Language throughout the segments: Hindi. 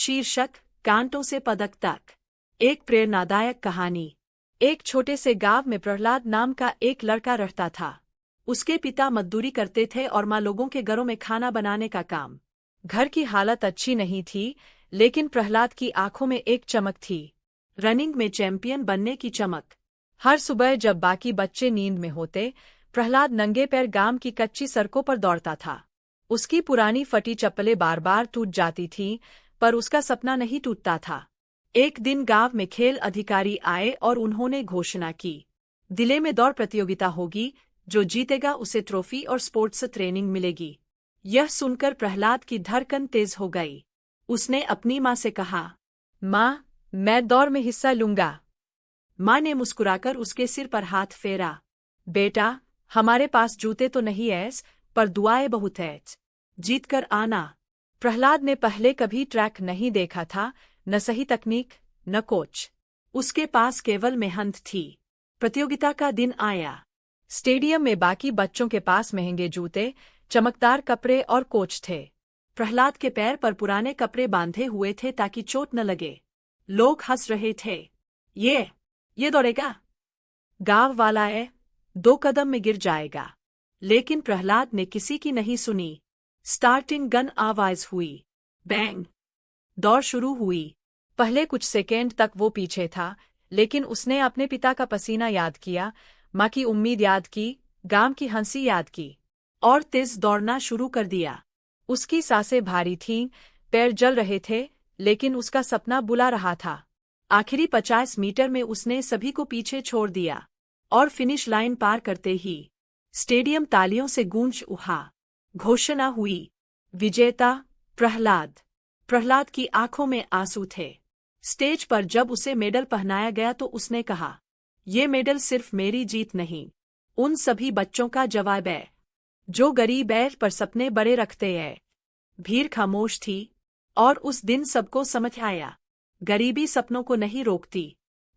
शीर्षक कांटों से पदक तक। एक प्रेरणादायक कहानी। एक छोटे से गांव में प्रहलाद नाम का एक लड़का रहता था। उसके पिता मजदूरी करते थे और माँ लोगों के घरों में खाना बनाने का काम। घर की हालत अच्छी नहीं थी, लेकिन प्रहलाद की आंखों में एक चमक थी, रनिंग में चैंपियन बनने की चमक। हर सुबह जब बाकी बच्चे नींद में होते, प्रहलाद नंगे पैर गांव की कच्ची सड़कों पर दौड़ता था। उसकी पुरानी फटी चप्पलें बार बार टूट जाती थीं, पर उसका सपना नहीं टूटता था। एक दिन गांव में खेल अधिकारी आए और उन्होंने घोषणा की, जिले में दौड़ प्रतियोगिता होगी, जो जीतेगा उसे ट्रॉफी और स्पोर्ट्स ट्रेनिंग मिलेगी। यह सुनकर प्रहलाद की धड़कन तेज हो गई। उसने अपनी माँ से कहा, माँ, मैं दौड़ में हिस्सा लूंगा। माँ ने मुस्कुराकर उसके सिर पर हाथ फेरा। बेटा, हमारे पास जूते तो नहीं है, पर दुआएं बहुत हैं। जीत कर आना। प्रहलाद ने पहले कभी ट्रैक नहीं देखा था, न सही तकनीक, न कोच। उसके पास केवल मेहनत थी। प्रतियोगिता का दिन आया। स्टेडियम में बाकी बच्चों के पास महंगे जूते, चमकदार कपड़े और कोच थे। प्रहलाद के पैर पर पुराने कपड़े बांधे हुए थे ताकि चोट न लगे। लोग हंस रहे थे। ये दौड़ेगा? गांव वाला है, 2 कदम में गिर जाएगा। लेकिन प्रहलाद ने किसी की नहीं सुनी। स्टार्टिंग गन आवाज हुई। बैंग! दौड़ शुरू हुई। पहले कुछ सेकेंड तक वो पीछे था, लेकिन उसने अपने पिता का पसीना याद किया, माँ की उम्मीद याद की, गांव की हंसी याद की, और तेज दौड़ना शुरू कर दिया। उसकी सांसें भारी थीं, पैर जल रहे थे, लेकिन उसका सपना बुला रहा था। आखिरी 50 मीटर में उसने सभी को पीछे छोड़ दिया, और फिनिश लाइन पार करते ही स्टेडियम तालियों से गूंज उठा। घोषणा हुई, विजेता प्रहलाद। प्रहलाद की आंखों में आंसू थे। स्टेज पर जब उसे मेडल पहनाया गया तो उसने कहा, ये मेडल सिर्फ मेरी जीत नहीं, उन सभी बच्चों का जवाब है, जो गरीब है पर सपने बड़े रखते हैं। भीड़ खामोश थी, और उस दिन सबको समझ आया, गरीबी सपनों को नहीं रोकती,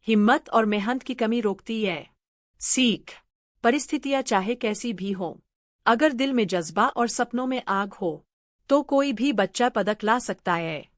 हिम्मत और मेहनत की कमी रोकती है। सीख। परिस्थितियां चाहे कैसी भी हों, अगर दिल में जज्बा और सपनों में आग हो, तो कोई भी बच्चा पदक ला सकता है।